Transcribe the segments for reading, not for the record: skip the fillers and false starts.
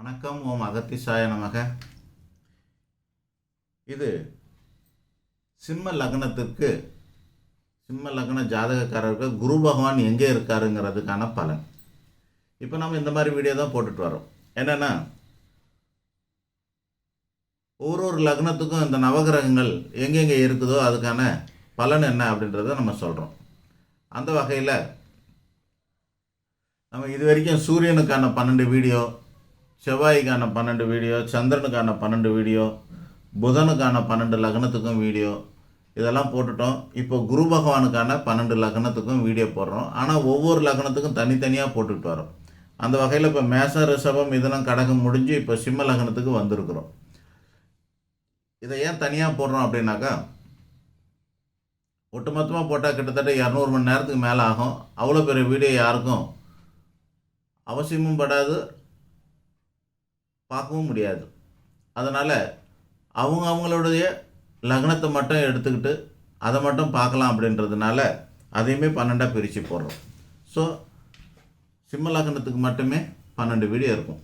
வணக்கம். ஓம் அகத்திசாய நமக. இது சிம்ம லக்னத்திற்கு சிம்ம லக்ன ஜாதகக்காரருக்கு குரு பகவான் எங்கே இருக்காருங்கிறதுக்கான பலன். இப்போ நம்ம இந்த மாதிரி வீடியோ தான் போட்டுட்டு வரோம். என்னென்னா, ஒரு லக்னத்துக்கும் இந்த நவகிரகங்கள் எங்கெங்கே இருக்குதோ அதுக்கான பலன் என்ன அப்படின்றத நம்ம சொல்கிறோம். அந்த வகையில் நம்ம இது வரைக்கும் சூரியனுக்கான 12 வீடியோ, செவ்வாய்க்கான 12 வீடியோ, சந்திரனுக்கான 12 வீடியோ, புதனுக்கான 12 லக்னத்துக்கும் வீடியோ இதெல்லாம் போட்டுட்டோம். இப்போ குரு பகவானுக்கான 12 லக்னத்துக்கும் வீடியோ போடுறோம். ஆனால் ஒவ்வொரு லக்னத்துக்கும் தனித்தனியாக போட்டுட்டு வரோம். அந்த வகையில் இப்போ மேச, ரிஷபம், மிதுனம், கடகம் முடிஞ்சு இப்போ சிம்ம லக்னத்துக்கு வந்திருக்கிறோம். இதை ஏன் தனியாக போடுறோம் அப்படின்னாக்கா, ஒட்டுமொத்தமாக போட்டால் கிட்டத்தட்ட 200 மணி நேரத்துக்கு மேலே ஆகும். அவ்வளோ பெரிய வீடியோ யாருக்கும் அவசியமும் படாது, பார்க்கவும் முடியாது. அதனால் அவங்களுடைய லக்னத்தை மட்டும் எடுத்துக்கிட்டு அதை மட்டும் பார்க்கலாம் அப்படின்றதுனால அதையுமே 12 பிரித்து போடுறோம். ஸோ சிம்ம லக்னத்துக்கு மட்டுமே 12 வீடியோ இருக்கும்,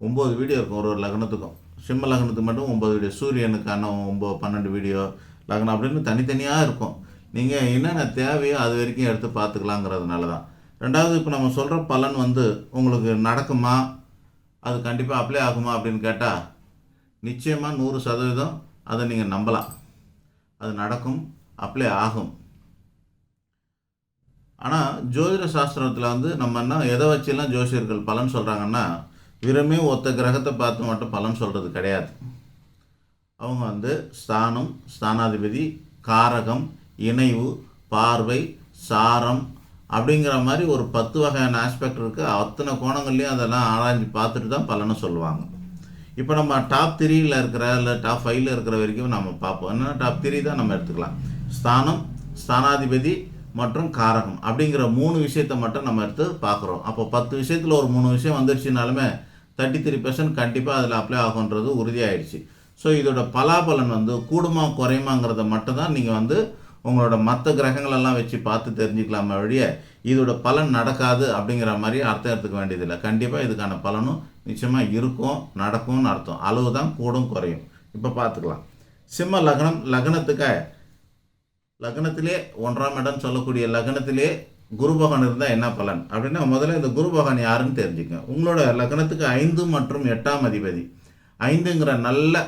9 வீடியோ இருக்கும் ஒரு லக்னத்துக்கும். சிம்ம லக்னத்துக்கு மட்டும் 9 வீடியோ, சூரியனுக்கான 12 வீடியோ, லக்னம் அப்படின்னு தனித்தனியாக இருக்கும். நீங்கள் என்னென்ன தேவையோ அது வரைக்கும் எடுத்து பார்த்துக்கலாங்கிறதுனால தான். ரெண்டாவது, இப்போ நம்ம சொல்கிற பலன் உங்களுக்கு நடக்குமா, அது கண்டிப்பாக அப்ளை ஆகுமா அப்படின்னு கேட்டால், நிச்சயமாக 100% அதை நீங்கள் நம்பலாம். அது நடக்கும், அப்ளை ஆகும். ஆனால் ஜோதிட சாஸ்திரத்தில் நம்ம என்ன எதை வச்செல்லாம் ஜோசியர்கள் பலன் சொல்கிறாங்கன்னா, வெறுமே ஒத்த கிரகத்தை பார்த்து மட்டும் பலன் சொல்கிறது கிடையாது. அவங்க ஸ்தானம், ஸ்தானாதிபதி, காரகம், இணைவு, பார்வை, சாரம் அப்படிங்கிற மாதிரி ஒரு 10 வகையான ஆஸ்பெக்ட் இருக்குது. அத்தனை கோணங்கள்லேயும் அதெல்லாம் ஆராய்ச்சி பார்த்துட்டு தான் பலனை சொல்லுவாங்க. இப்போ நம்ம டாப் 3யில் இருக்கிற இல்லை டாப் 5ல் இருக்கிற வரைக்கும் நம்ம பார்ப்போம். என்னென்னா டாப் 3 தான் நம்ம எடுத்துக்கலாம். ஸ்தானம், ஸ்தானாதிபதி மற்றும் காரகம் அப்படிங்கிற 3 விஷயத்தை மட்டும் நம்ம எடுத்து பார்க்குறோம். அப்போ 10 விஷயத்தில் ஒரு 3 விஷயம் வந்துடுச்சுனாலுமே 33% கண்டிப்பாக அதில் அப்ளை ஆகுன்றது உறுதியாகிடுச்சு. ஸோ இதோட பலாபலன் கூடுமா குறையுமாங்கிறத மட்டும் தான் நீங்கள் உங்களோட மற்ற கிரகங்களெல்லாம் வச்சு பார்த்து தெரிஞ்சுக்கலாமே வழிய இதோட பலன் நடக்காது அப்படிங்கிற மாதிரி அர்த்தம் எடுத்துக்க வேண்டியதில்லை. கண்டிப்பாக இதுக்கான பலனும் நிச்சயமாக இருக்கும், நடக்கும்னு அர்த்தம். அளவு தான் கூடும் குறையும். இப்போ பார்த்துக்கலாம். சிம்ம லக்னம், லக்னத்திலே 1ஆம் இடம் சொல்லக்கூடிய லக்னத்திலே குரு பகவான் இருந்தால் என்ன பலன் அப்படின்னா, முதல்ல இந்த குரு பகவான் யாருன்னு தெரிஞ்சுக்கங்க. உங்களோட லக்னத்துக்கு 5 மற்றும் 8ஆம் அதிபதி. 5ங்கிற நல்ல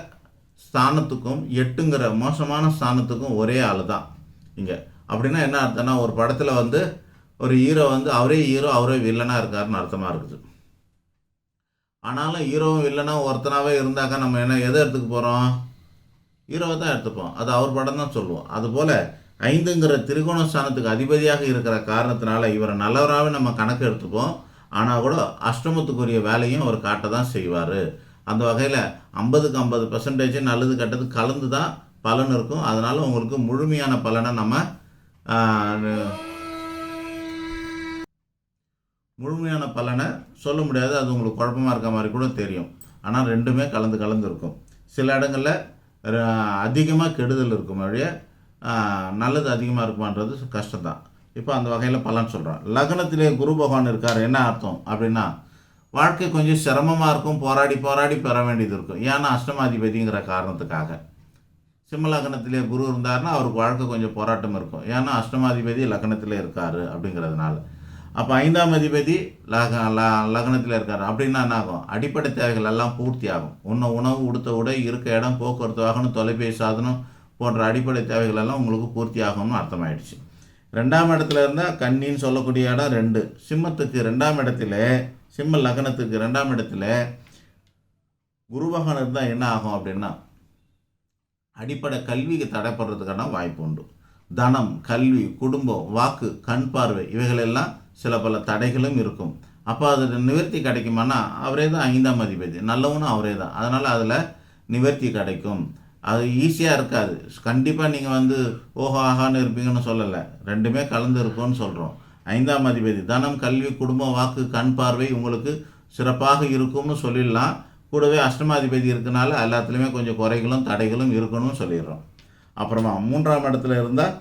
ஸ்தானத்துக்கும் 8ங்கிற மோசமான ஸ்தானத்துக்கும் ஒரே ஆள் தான் இங்கே. அப்படின்னா என்ன அர்த்தம்னா, ஒரு படத்தில் ஒரு ஹீரோ அவரே ஹீரோ அவரே வில்லனாக இருக்காருன்னு அர்த்தமாக இருக்குது. ஆனாலும் ஹீரோவும் வில்லனாக ஒருத்தனாகவே இருந்தாக்கா நம்ம எதை எடுத்துக்க போகிறோம்? ஹீரோவை தான் எடுத்துப்போம். அது அவர் படம் தான் சொல்லுவோம். அதுபோல் 5ங்கிற திரிகோண ஸ்தானத்துக்கு அதிபதியாக இருக்கிற காரணத்தினால இவரை நல்லவராகவே நம்ம கணக்கு எடுத்துப்போம். ஆனால் கூட அஷ்டமத்துக்குரிய வேலையும் அவர் காட்ட தான் செய்வார். அந்த வகையில் 50க்கு 50% நல்லது கெட்டது கலந்து தான் பலன் இருக்கும். அதனால் உங்களுக்கு முழுமையான பலனை நம்ம முழுமையான பலனை சொல்ல முடியாது. அது உங்களுக்கு குழப்பமாக இருக்க மாதிரி கூட தெரியும். ஆனால் ரெண்டுமே கலந்து இருக்கும். சில இடங்களில் அதிகமாக கெடுதல் இருக்கும் வழிய நல்லது அதிகமாக இருக்குமான்றது கஷ்டம்தான். இப்போ அந்த வகையில் பலன் சொல்கிறோம். லக்னத்திலே குரு பகவான் இருக்கார். என்ன அர்த்தம் அப்படின்னா, வாழ்க்கை கொஞ்சம் சிரமமாக இருக்கும், போராடி பெற வேண்டியது இருக்கும். ஏன்னா அஷ்டமாதிபதிங்கிற காரணத்துக்காக. சிம்ம லக்னத்திலே குரு இருந்தார்னா அவருக்கு வாழ்க்கை கொஞ்சம் போராட்டம் இருக்கும். ஏன்னா அஷ்டமாதிபதி லக்னத்திலே இருக்கார் அப்படிங்கிறதுனால. அப்போ 5ஆம் அதிபதி லக்னத்தில் இருக்கார் அப்படின்னா என்ன ஆகும்? அடிப்படை தேவைகள் எல்லாம் பூர்த்தி ஆகும். உணவு, உடுத்த உடை, இருக்க இடம், போக்குவரத்து வாகனம், தொலைபேசி சாதனம் போன்ற அடிப்படை தேவைகள் எல்லாம் உங்களுக்கு பூர்த்தி ஆகும்னு அர்த்தமாயிடுச்சு. 2ஆம் இடத்துல இருந்தால் கன்னின்னு சொல்லக்கூடிய இடம் 2. சிம்மத்துக்கு 2ஆம் இடத்துல, சிம்ம லக்னத்துக்கு 2ஆம் இடத்துல குரு பகவான் இருந்தால் என்ன ஆகும் அப்படின்னா, அடிப்படை கல்விக்கு தடைப்படுறதுக்கான வாய்ப்பு உண்டு. தனம், கல்வி, குடும்பம், வாக்கு, கண் பார்வை இவைகளெல்லாம் சில பல தடைகளும் இருக்கும். அப்போ அது நிவர்த்தி கிடைக்குமானா, அவரே தான் 5ஆம் அதிபதி, நல்லவனும் அவரே தான். அதனால் அதில் நிவர்த்தி கிடைக்கும். அது ஈஸியாக இருக்காது. கண்டிப்பாக நீங்கள் ஓஹோ ஆகான்னு இருப்பீங்கன்னு சொல்லலை, ரெண்டுமே கலந்து இருக்கும்னு சொல்கிறோம். 5ஆம் அதிபதி தனம், கல்வி, குடும்பம், வாக்கு, கண் பார்வை உங்களுக்கு சிறப்பாக இருக்கும்னு சொல்லிடலாம். கூடவே அஷ்டமாதிபதி இருக்கனால எல்லாத்துலேயுமே கொஞ்சம் குறைகளும் தடைகளும் இருக்கணும்னு சொல்லிடுறோம். அப்புறமா 3ஆம் இடத்துல இருந்தால்,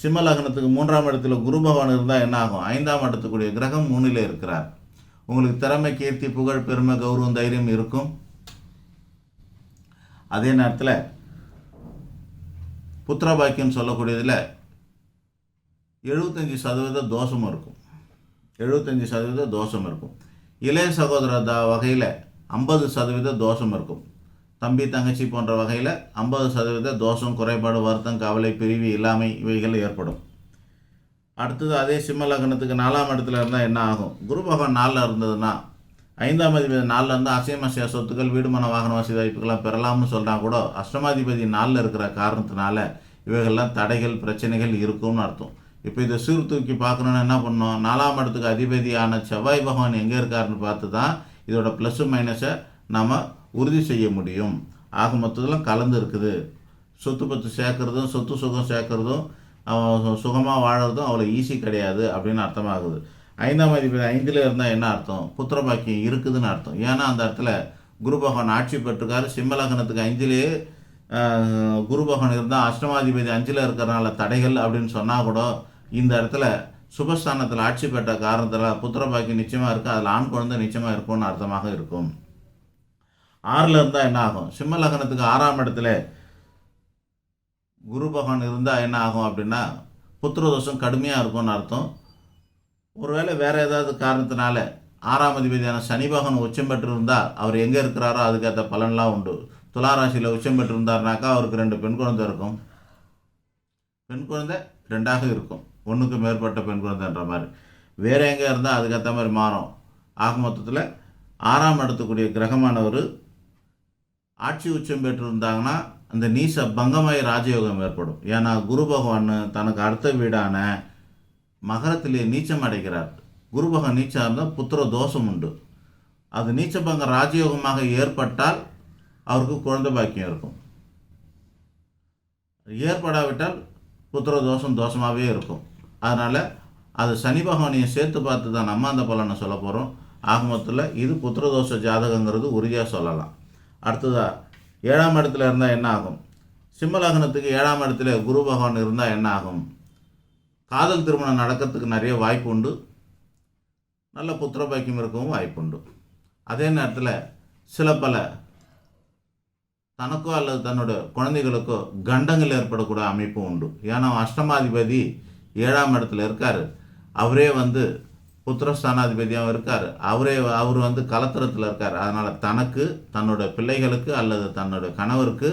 சிம்ம லக்னத்துக்கு 3ஆம் இடத்துல குரு பகவான் இருந்தால் என்ன ஆகும்? 5ஆம் இடத்துக்குரிய கிரகம் 3ல் இருக்கிறார். உங்களுக்கு திறமை, கீர்த்தி, புகழ், பெருமை, கௌரவம், தைரியம் இருக்கும். அதே நேரத்தில் புத்திரபாக்கியம் சொல்லக்கூடியதில் 75% தோஷமும் இருக்கும். 75% தோஷம் இருக்கும். இளைய சகோதர வகையில் 50% தோஷம் இருக்கும். தம்பி, தங்கச்சி போன்ற வகையில் 50% தோஷம், குறைபாடு, வருத்தம், கவலை, பிரிவு, இல்லாமை இவைகள் ஏற்படும். அடுத்தது அதே சிம்ம லக்னத்துக்கு 4ஆம் இடத்துல இருந்தால் என்ன ஆகும்? குரு பகவான் 4ல் இருந்ததுன்னா 5ஆம் அதிபதி 4ல் இருந்தால் அசைமசைய சொத்துக்கள், வீடு, மன, வாகன வசதி வாய்ப்புகள்லாம் பெறலாம்னு சொல்கிறால் கூட அஷ்டமாதிபதி 4ல் இருக்கிற காரணத்தினால இவைகள்லாம் தடைகள், பிரச்சனைகள் இருக்கும்னு அர்த்தம். இப்போ இதை சீர்தூக்கி பார்க்கணுன்னு என்ன பண்ணோம்? 4ஆம் இடத்துக்கு அதிபதியான செவ்வாய் பகவான் எங்கே இருக்காருன்னு பார்த்து தான் இதோட ப்ளஸ்ஸு மைனஸை நாம் உறுதி செய்ய முடியும். ஆக மொத்தத்தில் கலந்து இருக்குது. சொத்து பத்து சேர்க்குறதும், சொத்து சுகம் சேர்க்குறதும், சுகமாக வாழறதும் அவ்வளோ ஈஸி கிடையாது அப்படின்னு அர்த்தமாகுது. 5ஆம் அதிபதி 5ல் இருந்தால் என்ன அர்த்தம்? புத்திரபாக்கியம் இருக்குதுன்னு அர்த்தம். ஏன்னா அந்த இடத்துல குரு பகவான் ஆட்சி பெற்றிருக்காரு. சிம்ம லக்னத்துக்கு 5லேயே குரு பகவான் இருந்தால் அஷ்டமாதிபதி 5ல் இருக்கிறனால தடைகள் அப்படின்னு சொன்னால் கூட இந்த இடத்துல சுபஸ்தானத்தில் ஆட்சி பெற்ற காரணத்தில் புத்திரபாக்கியம் நிச்சயமாக இருக்குது. அதில் ஆண் குழந்தை நிச்சயமாக இருக்கும்னு அர்த்தமாக இருக்கும். 6ல் இருந்தால் என்ன ஆகும்? சிம்ம லக்னத்துக்கு 6ஆம் இடத்துல குரு பகவான் இருந்தால் என்ன ஆகும் அப்படின்னா புத்திரதோஷம் கடுமையாக இருக்கும்னு அர்த்தம். ஒருவேளை வேறு ஏதாவது காரணத்தினால 6ஆம் அதிபதியான சனி பகவான் உச்சம் பெற்றிருந்தால் அவர் எங்கே இருக்கிறாரோ அதுக்கேற்ற பலன்லாம் உண்டு. துளாராசியில் உச்சம் பெற்றிருந்தார்னாக்கா அவருக்கு 2 பெண் குழந்தை இருக்கும். பெண் குழந்தை 2ஆக இருக்கும். 1க்கு மேற்பட்ட பெண் குழந்தைன்ற மாதிரி. வேறு எங்கே இருந்தால் அதுக்கேற்ற மாதிரி மாறும். ஆக மொத்தத்தில் 6ஆம் இடத்துக்குரிய கிரகமானவர் ஆட்சி உச்சம் பெற்றிருந்தாங்கன்னா அந்த நீச பங்கமாய் ராஜயோகம் ஏற்படும். ஏன்னா குரு பகவான் தனக்கு அடுத்த வீடான மகரத்திலே நீச்சம் அடைகிறார். குரு பகவான் நீச்சம் இருந்தால் புத்திர தோஷம் உண்டு. அது நீச்சபங்க ராஜயோகமாக ஏற்பட்டால் அவருக்கு குழந்தை பாக்கியம் இருக்கும். ஏற்படாவிட்டால் புத்திர தோஷம் தோஷமாகவே இருக்கும். அதனால் அது சனி பகவானையும் சேர்த்து பார்த்து தான் நம்ம அந்த பலனை சொல்ல போகிறோம். ஆக மொத்தத்தில் இது புத்திரதோஷ ஜாதகங்கிறது உறுதியாக சொல்லலாம். அடுத்ததாக 7ஆம் இடத்துல இருந்தால் என்ன ஆகும்? சிம்ம லக்னத்துக்கு 7ஆம் இடத்துல குரு பகவான் இருந்தால் என்ன ஆகும்? காதல் திருமணம் நடக்கிறதுக்கு நிறைய வாய்ப்பு உண்டு. நல்ல புத்திர பாக்கியம் இருக்கவும் வாய்ப்பு உண்டு. அதே நேரத்தில் சில பல தனக்கோ அல்லது தன்னோட குழந்தைகளுக்கோ கண்டங்கள் ஏற்படக்கூடிய அமைப்பும் உண்டு. ஏன்னா அஷ்டமாதிபதி 7ஆம் இடத்துல இருக்கார். அவரே புத்திரஸ்தானாதிபதியாகவும் இருக்கார். அவர் கலத்திரத்தில் இருக்கார். அதனால் தனக்கு, தன்னோட பிள்ளைகளுக்கு அல்லது தன்னோட கணவருக்கு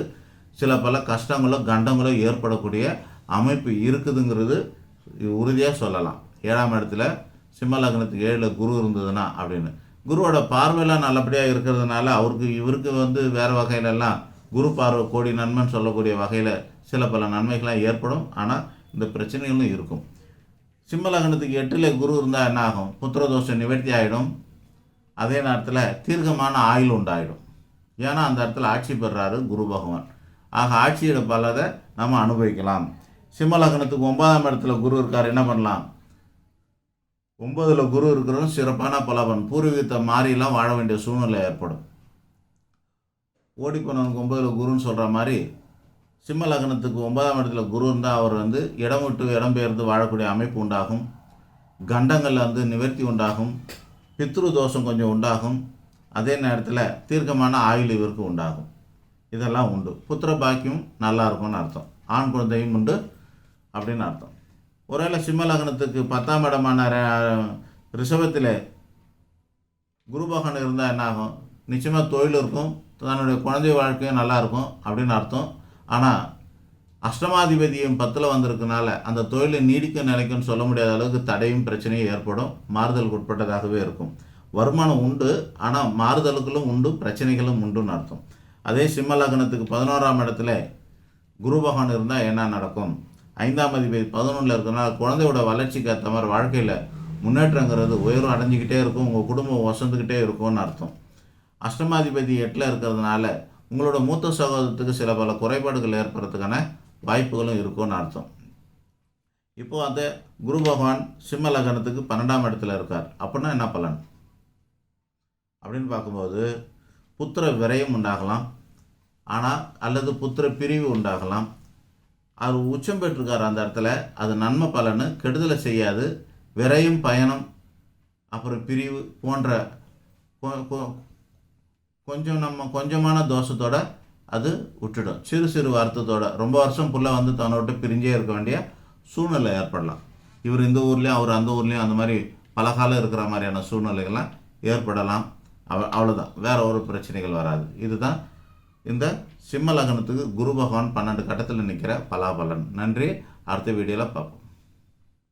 சில பல கஷ்டங்களோ கண்டங்களோ ஏற்படக்கூடிய அமைப்பு இருக்குதுங்கிறது உறுதியாக சொல்லலாம். 7ஆம் இடத்துல சிம்ம லக்னத்துக்கு 7ல் குரு இருந்ததுன்னா அப்படின்னு குருவோட பார்வையெல்லாம் நல்லபடியாக இருக்கிறதுனால இவருக்கு வேறு வகையிலெல்லாம் குரு பார்வை கோடி நன்மைன்னு சொல்லக்கூடிய வகையில் சில பல நன்மைகள்லாம் ஏற்படும். ஆனால் இந்த பிரச்சனைகளும் இருக்கும். சிம்ம லக்னத்துக்கு 8ல் குரு இருந்தால் என்ன ஆகும்? புத்திரதோஷம் நிவர்த்தி ஆகிடும். அதே நேரத்தில் தீர்க்கமான ஆயுள் உண்டாயிடும். ஏன்னா அந்த இடத்துல ஆட்சி பெறுறாரு குரு பகவான். ஆக ஆட்சியோட பலதை நம்ம அனுபவிக்கலாம். சிம்ம லக்னத்துக்கு 9ஆம் இடத்துல குரு இருக்கார். என்ன பண்ணலாம்? 9ல் குரு இருக்கிறதும் சிறப்பான பலவன். பூர்வீகத்தை மாறிலாம் வாழ வேண்டிய சூழ்நிலை ஏற்படும். ஓடிப்போனவனுக்கு 9ல் குருன்னு சொல்கிற மாதிரி சிம்ம லக்னத்துக்கு 9ஆம் இடத்துல குரு இருந்தால் அவர் இடம் விட்டு இடம்பெயர்ந்து வாழக்கூடிய அமைப்பு உண்டாகும். கண்டங்கள் நிவர்த்தி உண்டாகும். பித்ரு தோஷம் கொஞ்சம் உண்டாகும். அதே நேரத்தில் தீர்க்கமான ஆயுள் இவருக்கு உண்டாகும். இதெல்லாம் உண்டு. புத்திர பாக்கியம் நல்லா இருக்கும்னு அர்த்தம். ஆண் குழந்தையும் உண்டு அப்படின்னு அர்த்தம். ஒருவேளை சிம்ம லக்னத்துக்கு 10ஆம் இடமான ரிஷபத்தில் குரு பகவான் இருந்தால் என்ன ஆகும்? நிச்சயமாக தொழில் இருக்கும். தன்னுடைய குழந்தை வாழ்க்கையும் நல்லாயிருக்கும் அப்படின்னு அர்த்தம். ஆனால் அஷ்டமாதிபதியும் 10ல் வந்திருக்கனால அந்த தொழிலை நீடிக்க நிலைக்கும்னு சொல்ல முடியாத அளவுக்கு தடையும் பிரச்சனையும் ஏற்படும். மாறுதலுக்கு உட்பட்டதாகவே இருக்கும். வருமானம் உண்டு, ஆனால் மாறுதலுக்களும் உண்டு, பிரச்சனைகளும் உண்டுன்னு அர்த்தம். அதே சிம்ம லக்னத்துக்கு 11ஆம் இடத்துல குரு பகவான் இருந்தால் என்ன நடக்கும்? 5ஆம் அதிபதி 11ல் இருக்கிறனால குழந்தையோட வளர்ச்சிக்கு ஏற்ற மாதிரி வாழ்க்கையில் முன்னேற்றங்கிறது உயர்வு அடைஞ்சிக்கிட்டே இருக்கும். உங்கள் குடும்பம் வசந்துக்கிட்டே இருக்கும்னு அர்த்தம். அஷ்டமாதிபதி 8ல் இருக்கிறதுனால உங்களோட மூத்த சகோதரத்துக்கு சில பல குறைபாடுகள் ஏற்படுறதுக்கான வாய்ப்புகளும் இருக்கும்னு அர்த்தம். இப்போது அந்த குரு பகவான் சிம்ம லக்னத்துக்கு 12ஆம் இடத்துல இருக்கார். அப்படின்னா என்ன பலன் அப்படின்னு பார்க்கும்போது புத்திர விரயம் உண்டாகலாம். அல்லது புத்திர பிரிவு உண்டாகலாம். அவர் உச்சம் பெற்றிருக்கார் அந்த இடத்துல. அது நன்மை பலனு கெடுதலை செய்யாது. விரயம் பயணம் அப்புறம் பிரிவு போன்ற கொஞ்சமான தோஷத்தோட அது விட்டுடும். சிறு சிறு வருத்தத்தோட ரொம்ப வருஷம் புள்ள வந்து தன்னை விட்டு பிரிஞ்சே இருக்க வேண்டிய சூழ்நிலை ஏற்படலாம். இவர் இந்த ஊர்லேயும் அவர் அந்த ஊர்லேயும் அந்த மாதிரி பல காலம் இருக்கிற மாதிரியான சூழ்நிலைகள்லாம் ஏற்படலாம். அவ்வளோதான், வேறு ஒரு பிரச்சனைகள் வராது. இதுதான் இந்த சிம்ம லக்னத்துக்கு குரு பகவான் 12 கட்டத்தில் நிற்கிற பலாபலன். நன்றி. அடுத்த வீடியோவில் பார்ப்போம்.